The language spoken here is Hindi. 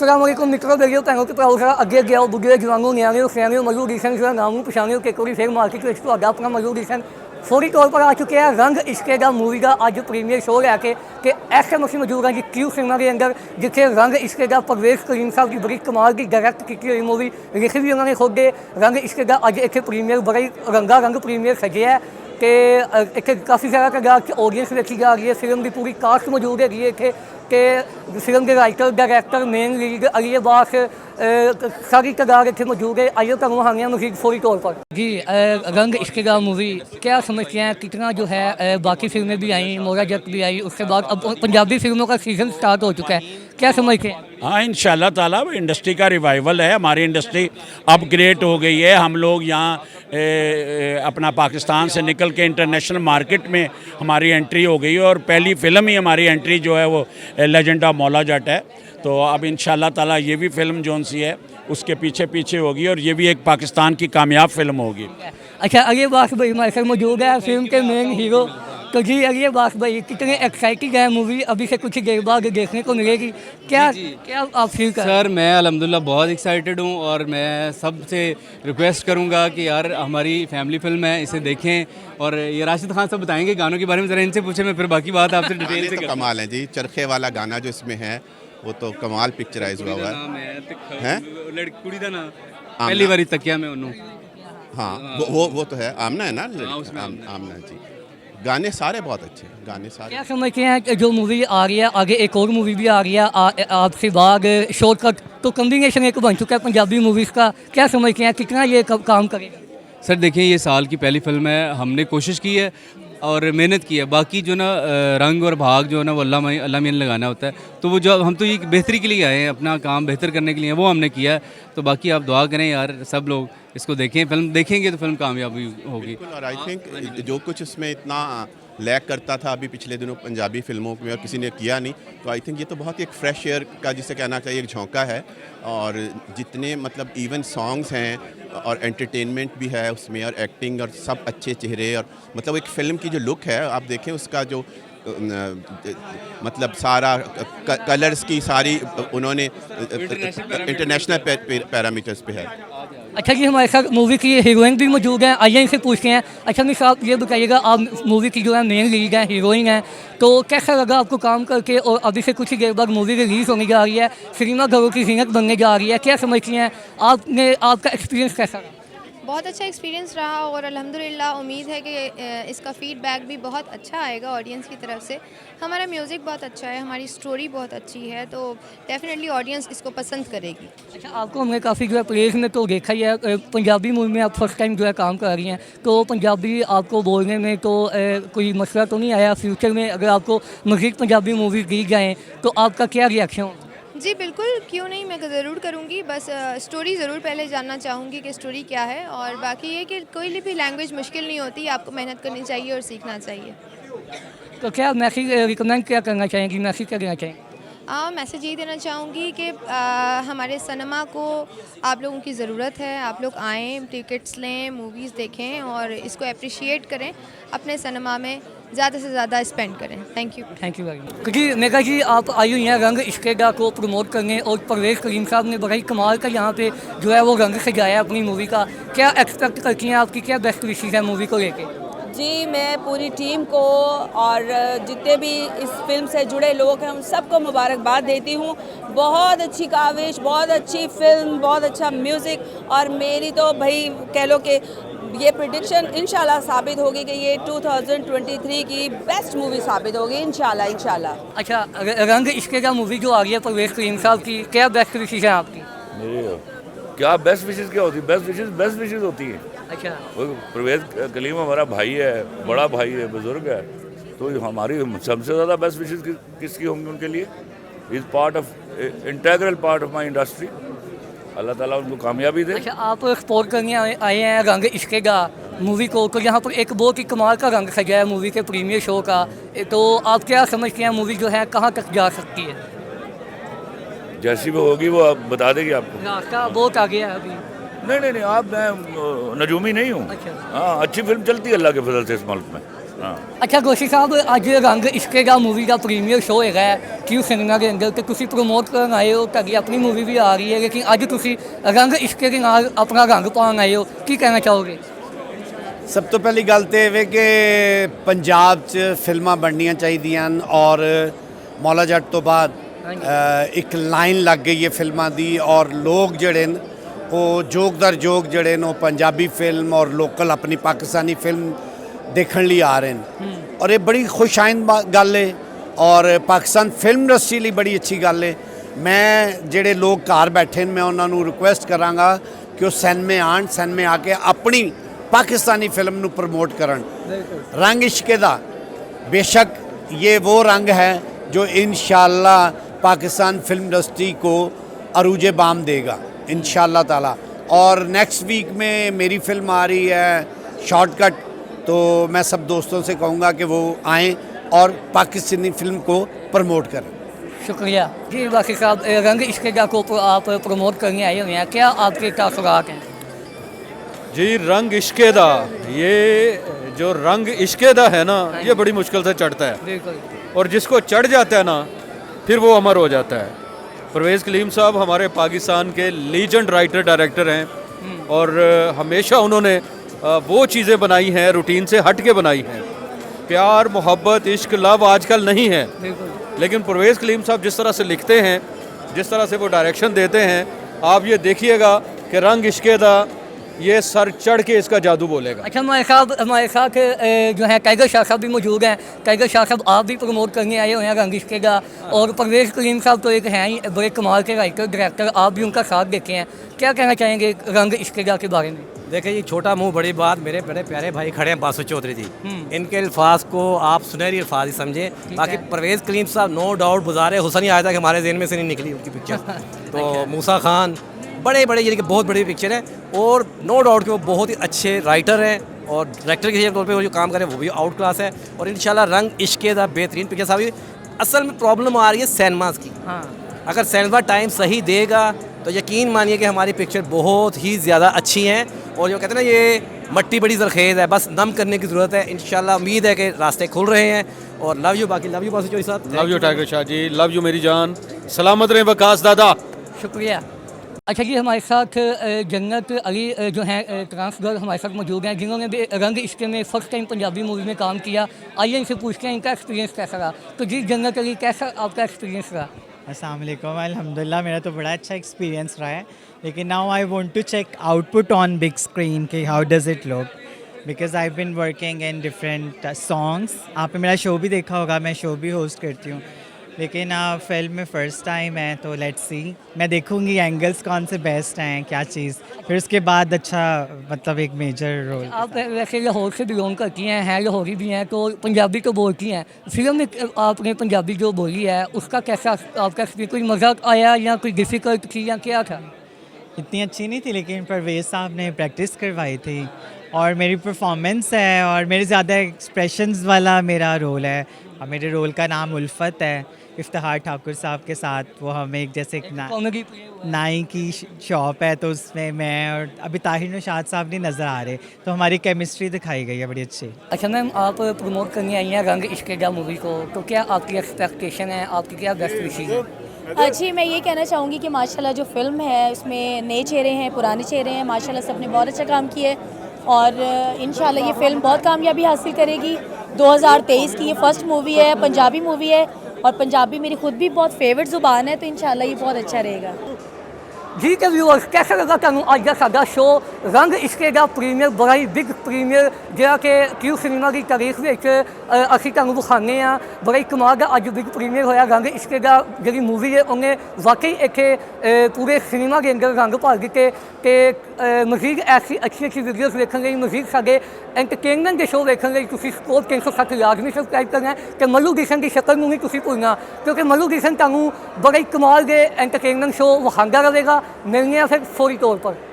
अस्सलाम वालेकुम मित्रों, बेगियो पैनों के भराओ जरा अगे गया बुढ़े जवानों न्याणियों सैनियों मजू डिशन जो नाम पछाणियों के कोई फिर मार्केट में तो अपना मजू डिशन फौरी तौर पर आ चुके हैं। रंग इश्के दा मूवी का अज प्रीमियर शो लैके कि ऐसे मसीह मौजूद हैं जी क्यू सिनेमा के अंदर, जिथे रंग इश्के दा परवेज करीम साहब की बड़ी कमाल की डायरैक्ट की हुई मूवी लिखी भी उन्होंने खुद है। रंग इश्के दा अज इतने प्रीमियर बड़ा ही रंगा रंग प्रीमियर सजे है कि इतने काफ़ी ज़्यादा तादाद ऑडियंस देखी जा रही है। फिल्म की पूरी कास्ट मौजूद है इतने कि फिल्म के writer director main lead Ali Abbas सारी तादाद इतने मौजूद है। आइए तुम वहाँ मजीद फौरी तौर पर जी रंग इश्के दा मूवी क्या समझते हैं, कितना जो है बाकी फिल्में भी आई, मोरा जट भी आई, उसके बाद अब पंजाबी फिल्मों का सीज़न स्टार्ट हो चुका है, क्या समझते हैं? हाँ, इंशाल्लाह ताला इंडस्ट्री का रिवाइवल है। हमारी इंडस्ट्री अपग्रेड हो गई है। हम लोग यहाँ अपना पाकिस्तान से निकल के इंटरनेशनल मार्केट में हमारी एंट्री हो गई है और पहली फ़िल्म ही हमारी एंट्री जो है वो लेजेंड ऑफ मौला जट है। तो अब इंशाल्लाह ताला ये भी फ़िल्म जोन सी है उसके पीछे पीछे होगी और ये भी एक पाकिस्तान की कामयाब फिल्म होगी। अच्छा, अली अब्बास भाई हमारे साथ मौजूद है, फिल्म के मेन हीरो। तो जी अली अब्बास भाई कितने एक्साइटेड है मूवी अभी से कुछ देर बाद देखने को मिलेगी, क्या क्या आप फील कर? सर मैं अल्हम्दुलिल्लाह बहुत एक्साइटेड हूँ और मैं सबसे रिक्वेस्ट करूँगा कि यार हमारी फैमिली फिल्म है, इसे देखें। और ये राशिद खान सब बताएंगे गानों के बारे में, ज़रा इनसे पूछे, मैं फिर बाकी बात आपसे डिटेल से तो कमाल है जी। चरखे वाला गाना जो इसमें है वो तो कमाल पिक्चराइज हुआ हुआ है। कुड़ी दा नाम पहली बारी तकिया में उन्होंने, हाँ वो तो है, आमना है ना, आमना जी। गाने सारे बहुत अच्छे हैं, गाने सारे। क्या समझते हैं कि जो मूवी आ रही है आगे एक और मूवी भी आ रही है आपसे बाद शॉर्टकट, तो कम्बिनेशन एक बन चुका है पंजाबी मूवीज़ का, क्या समझते हैं कितना ये काम करेगा? सर देखिए ये साल की पहली फिल्म है, हमने कोशिश की है और मेहनत की है। बाकी जो ना रंग और भाग जो है ना वो अल्लाह मियां ने लगाना होता है। तो वो जो हम तो ये बेहतरी के लिए आए हैं, अपना काम बेहतर करने के लिए, वो हमने किया है। तो बाकी आप दुआ करें यार, सब लोग इसको देखें, फिल्म देखेंगे तो फिल्म कामयाबी होगी। और आई थिंक जो कुछ इसमें इतना लैक करता था अभी पिछले दिनों पंजाबी फिल्मों में और किसी ने किया नहीं, तो आई थिंक ये तो बहुत ही एक फ्रेश एयर का जिसे कहना चाहिए एक झोंका है। और जितने मतलब इवन सॉन्ग्स हैं और एंटरटेनमेंट भी है उसमें और एक्टिंग और सब अच्छे चेहरे और मतलब एक फ़िल्म की जो लुक है आप देखें उसका जो मतलब सारा कलर्स की सारी उन्होंने इंटरनेशनल पैरामीटर्स पे है। अच्छा जी, हमारे साथ मूवी की हीरोइन भी मौजूद हैं, आइए इनसे पूछते हैं। अच्छा मिस आप ये बताइएगा, आप मूवी की जो है मेन लीड है, हीरोइन है, तो कैसा लगा आपको काम करके? और अभी से कुछ ही देर बाद मूवी रिलीज़ होने जा रही है, सिनेमा घरों की जीनत बनने जा रही है, क्या समझती हैं आपने, आपका एक्सपीरियंस कैसा रहा? बहुत अच्छा एक्सपीरियंस रहा और अल्हम्दुलिल्लाह उम्मीद है कि इसका फ़ीडबैक भी बहुत अच्छा आएगा ऑडियंस की तरफ से। हमारा म्यूज़िक बहुत अच्छा है, हमारी स्टोरी बहुत अच्छी है, तो डेफिनेटली ऑडियंस इसको पसंद करेगी। अच्छा, आपको हमने काफ़ी जो है प्लेस में तो देखा ही है, पंजाबी मूवी में आप फर्स्ट टाइम जो है काम कर रही हैं, तो पंजाबी आपको बोलने में तो कोई मसला तो नहीं आया? फ्यूचर में अगर आपको मज़ीद पंजाबी मूवी दी जाएँ तो आपका क्या रिएक्शन हो? जी बिल्कुल, क्यों नहीं, मैं ज़रूर करूँगी। बस स्टोरी ज़रूर पहले जानना चाहूँगी कि स्टोरी क्या है, और बाकी ये कि कोई भी लैंग्वेज मुश्किल नहीं होती, आपको मेहनत करनी चाहिए और सीखना चाहिए। तो क्या मैसेज रिकमेंड क्या करना चाहेंगी, मैसेज क्या देना चाहेंगे? मैसेज ये देना चाहूँगी कि हमारे सिनेमा को आप लोगों की ज़रूरत है। आप लोग आएँ, टिकट्स लें, मूवीज़ देखें और इसको अप्रिशिएट करें, अपने सिनेमा में ज़्यादा से ज़्यादा स्पेंड करें। Thank you very much. क्योंकि मेगा जी आप आई हुई हैं रंग इश्के दा को प्रमोट करने, और परवेज करीम साहब ने बड़ा ही कमाल का यहाँ पे जो है वो रंग सजाया अपनी मूवी का, क्या एक्सपेक्ट करती हैं, आपकी क्या बेस्ट विशेज़ है मूवी को लेके? जी मैं पूरी टीम को और जितने भी इस फिल्म से जुड़े लोग हैं उन सबको मुबारकबाद देती हूँ। बहुत अच्छी काविश, बहुत अच्छी फिल्म, बहुत अच्छा म्यूज़िक, और मेरी तो भाई कह लो कि ये प्रेडिक्शन इंशाल्लाह साबित होगी कि ये 2023 की बेस्ट मूवी साबित होगी इंशाल्लाह। अच्छा, रंग इश्के का मूवी जो आ रही है परवेज करीम साहब की, क्या बेस्ट विशेज़ है आपकी? क्या बेस्ट विशेज़ क्या होती है? बेस्ट विशेज़ होती है। अच्छा, वो परवेज कलीम हमारा भाई है, बड़ा भाई है, बुजुर्ग है, तो हमारी सबसे ज़्यादा बेस्ट विशेज़ किसकी होंगी उनके लिए? Is part of integral part of my industry. अल्लाह ताला उनको कामयाबी दे। अच्छा, आप एक्सपोर्ट करने आए हैं रंग इश्के का मूवी को, तो यहाँ पर एक बहुत ही कमाल का रंग सजा है मूवी के प्रीमियर शो का, तो आप क्या समझते हैं मूवी जो है कहाँ तक जा सकती है? जैसी वो होगी वो आप बता देगी आपको। रास्ता बहुत आगे है अभी। नहीं, आप मैं नजूमी नहीं हूँ। अच्छा। हाँ, अच्छी फिल्म चलती है अल्लाह के फजल से इस मुल्क में। हाँ ਅੱਛਾ ਗੋਸ਼ੀ ਸਾਹਿਬ ਅੱਜ ਰੰਗ ਇਸ਼ਕੇ ਦਾ ਮੂਵੀ ਦਾ ਪ੍ਰੀਮੀਅਰ ਸ਼ੋਅ ਹੈਗਾ ਕਿਊ ਸਿਨੇਮਾ ਦੇ ਅੰਦਰ ਤੇ ਤੁਸੀਂ ਪ੍ਰਮੋਟ ਕਰਨ ਆਏ ਹੋ ਤੁਹਾਡੀ ਆਪਣੀ ਮੂਵੀ ਵੀ ਆ ਰਹੀ ਹੈ ਲੇਕਿਨ ਅੱਜ ਤੁਸੀਂ ਰੰਗ ਇਸ਼ਕੇ ਦੇ ਨਾਲ ਆਪਣਾ ਰੰਗ ਪਾਉਣ ਆਏ ਹੋ ਕੀ ਕਹਿਣਾ ਚਾਹੋਗੇ ਸਭ ਤੋਂ ਪਹਿਲੀ ਗੱਲ ਤੇ ਇਹ ਵੇ ਕਿ ਪੰਜਾਬ 'ਚ ਫਿਲਮਾਂ ਬਣਨੀਆਂ ਚਾਹੀਦੀਆਂ ਹਨ ਔਰ ਮੌਲਾ ਜੱਟ ਤੋਂ ਬਾਅਦ ਇੱਕ ਲਾਈਨ ਲੱਗ ਗਈ ਹੈ ਫਿਲਮਾਂ ਦੀ ਔਰ ਲੋਕ ਜਿਹੜੇ ਨੇ ਉਹ ਜੋਗ ਦਰ ਜੋਗ ਜਿਹੜੇ ਨੇ ਉਹ ਪੰਜਾਬੀ ਫਿਲਮ ਔਰ ਲੋਕਲ ਆਪਣੀ ਪਾਕਿਸਤਾਨੀ ਫਿਲਮ ਦੇਖਣ ਲਈ ਆ ਰਹੇ ਨੇ ਔਰ ਇਹ ਬੜੀ ਖੁਸ਼ਾਇੰਦ ਗੱਲ ਹੈ ਔਰ ਪਾਕਿਸਤਾਨ ਫਿਲਮ ਇੰਡਸਟਰੀ ਲਈ ਬੜੀ ਅੱਛੀ ਗੱਲ ਹੈ ਮੈਂ ਜਿਹੜੇ ਲੋਕ ਘਰ ਬੈਠੇ ਨੇ ਮੈਂ ਉਹਨਾਂ ਨੂੰ ਰਿਕੁਐਸਟ ਕਰਾਂਗਾ ਕਿ ਉਹ ਸਿਨੇਮੇ ਆਉਣ ਸਿਨੇਮੇ ਆ ਕੇ ਆਪਣੀ पाकिस्तानी फिल्म ਨੂੰ प्रमोट करन रंग इश्क दा बेशक ये वो रंग है जो इंशाल्लाह पाकिस्तान फिल्म इंडस्ट्री को अरूज बाम देगा इंशाल्लाह ताला और नेक्स्ट वीक में मेरी फिल्म आ रही है शॉर्टकट तो मैं सब दोस्तों से कहूँगा कि वो आएँ और पाकिस्तानी फिल्म को प्रमोट करें शुक्रिया जी बाकी साहब रंग इश्क का को आप प्रमोट करने आए हुए हैं क्या आपके तासुरात हैं जी रंग इश्के दा ये जो रंग इश्के दा है ना ये बड़ी मुश्किल से चढ़ता है बिल्कुल और जिसको चढ़ जाता है ना फिर वो अमर हो जाता है परवेज़ कलीम साहब हमारे पाकिस्तान के लीजेंड राइटर डायरेक्टर हैं और हमेशा उन्होंने वो चीज़ें बनाई हैं रूटीन से हट के बनाई हैं प्यार मोहब्बत इश्क लव आजकल नहीं है लेकिन परवेज़ कलीम साहब जिस तरह से लिखते हैं जिस तरह से वो डायरेक्शन देते हैं आप ये देखिएगा कि रंग इश्के दा ये सर चढ़ के इसका जादू बोलेगा अच्छा हमारे साथ जो है टाइगर शाह साहब भी मौजूद हैं टाइगर शाह साहब आप भी प्रमोट करने आए हुए हैं रंग इश्के का और परवेज़ कलीम साहब तो एक हैं ही बड़े कमाल के राइटर डायरेक्टर आप भी उनका साथ देखे हैं क्या कहना चाहेंगे रंग इश्के का के बारे में देखिए ये छोटा मुंह बड़ी बात मेरे बड़े प्यारे भाई खड़े हैं बासु चौधरी जी इनके अल्फाज को आप सुनहरी अल्फाज ही समझे बाकी परवेज़ कलीम साहब नो डाउट गुज़ारे हुसैन ही आया था कि हमारे ज़हन में से नहीं निकली उनकी पिक्चर तो मूसा खान बड़े बड़े यानी कि बहुत बड़ी पिक्चर है और नो डाउट कि वो बहुत ही अच्छे राइटर हैं और डायरेक्टर के तौर पे वो जो काम करे वो भी आउट क्लास है और इंशाल्लाह रंग इश्के दा बेहतरीन पिक्चर साहब असल में प्रॉब्लम आ रही है सिनेमास की अगर सिनेमा टाइम सही देगा तो यकीन मानिए कि हमारी पिक्चर बहुत ही ज़्यादा अच्छी हैं और जो कहते हैं ना ये मट्टी बड़ी ज़रखेज़ है बस नम करने की ज़रूरत है इंशाल्लाह उम्मीद है कि रास्ते खुल रहे हैं और लव यू बाकी लव यू बासु चौधरी साहब love you Tiger Shah ji love you मेरी जान सलामत रहें वकास दादा शुक्रिया अच्छा जी हमारे साथ जन्नत अली जो हैं ट्रांसगर हमारे साथ मौजूद हैं जिन्होंने भी रंग इश्क में फ़र्स्ट टाइम पंजाबी मूवी में काम किया आइए इनसे पूछते हैं इनका एक्सपीरियंस कैसा रहा तो जी जन्नत अली कैसा आपका एक्सपीरियंस रहा अस्सलाम वालेकुम अल्हम्दुलिल्लाह मेरा तो बड़ा अच्छा एक्सपीरियंस रहा है लेकिन now I want to check output on big screen कि how does it look because I been working in different songs आपने मेरा शो भी देखा होगा मैं शो भी होस्ट करती हूँ लेकिन फिल्म में फ़र्स्ट टाइम है तो लेट्स सी मैं देखूंगी एंगल्स कौन से बेस्ट हैं क्या चीज़ फिर उसके बाद अच्छा मतलब एक मेजर रोल आप वैसे लाहौर से बिलोंग करती हैं लाहौरी भी हैं तो पंजाबी तो बोलती हैं फिल्म में आपने पंजाबी जो बोली है उसका कैसा आपका एक्सपीरियंस कोई मज़ा आया या कोई डिफ़िकल्ट थी या क्या था इतनी अच्छी नहीं थी लेकिन परवेज़ साहब ने प्रैक्टिस करवाई थी और मेरी परफॉर्मेंस है और मेरे ज़्यादा एक्सप्रेशंस वाला मेरा रोल है और मेरे रोल का नाम उल्फत है इफ्तिखार ठाकुर साहब के साथ वो हमें एक जैसे एक नाई की शॉप है तो उसमें मैं और अभी ताहिर नौशाद साहब नहीं नज़र आ रहे तो हमारी केमिस्ट्री दिखाई गई है बड़ी अच्छी अच्छा मैम आप प्रमोट करने आई हैं रंग इश्क का मूवी को तो क्या आपकी एक्सपेक्टेशन है आपकी क्या बेस्ट विशेज़ है जी मैं ये कहना चाहूँगी कि माशाल्लाह जो फ़िल्म है उसमें नए चेहरे हैं पुराने चेहरे हैं माशाल्लाह सबने बहुत अच्छा काम किया है और इंशाल्लाह ये फ़िल्म बहुत कामयाबी हासिल करेगी 2023 की ये फ़र्स्ट मूवी है पंजाबी मूवी है और पंजाबी मेरी खुद भी बहुत फेवरेट ज़ुबान है तो इंशाल्लाह ये बहुत अच्छा रहेगा जी के व्यूअर्स कैसा लगा तुहानू अज दा साडा शो रंग इश्के दा प्रीमियर बड़ा ही बिग प्रीमियर जिहड़ा कि क्यू सिनेमा की तारीख विच असीं तुहानू विखाने आ बड़ा ही कमाल दा अज बिग प्रीमियर होया रंग इश्के दा जिहड़ी मूवी है उन्हें वाकई इत्थे पूरे सिनेमा के अंदर रंग भर दिते ते मजीद ऐसी अच्छी अच्छी वीडियोज़ देखने लई मजीद साडे एंटरटेनमेंट के शो देखने लई तुसीं स्पोर्ट 360 लाजमी सबसक्राइब करना ते मल्लू किशन की शक्ल नूं नहीं तुसीं भुलना क्योंकि मल्लू किशन तुहानू बड़ा ही कमाल के एंटरटेनमेंट शो विखांदा रहेगा मिलने फिर फौरी तौर पर।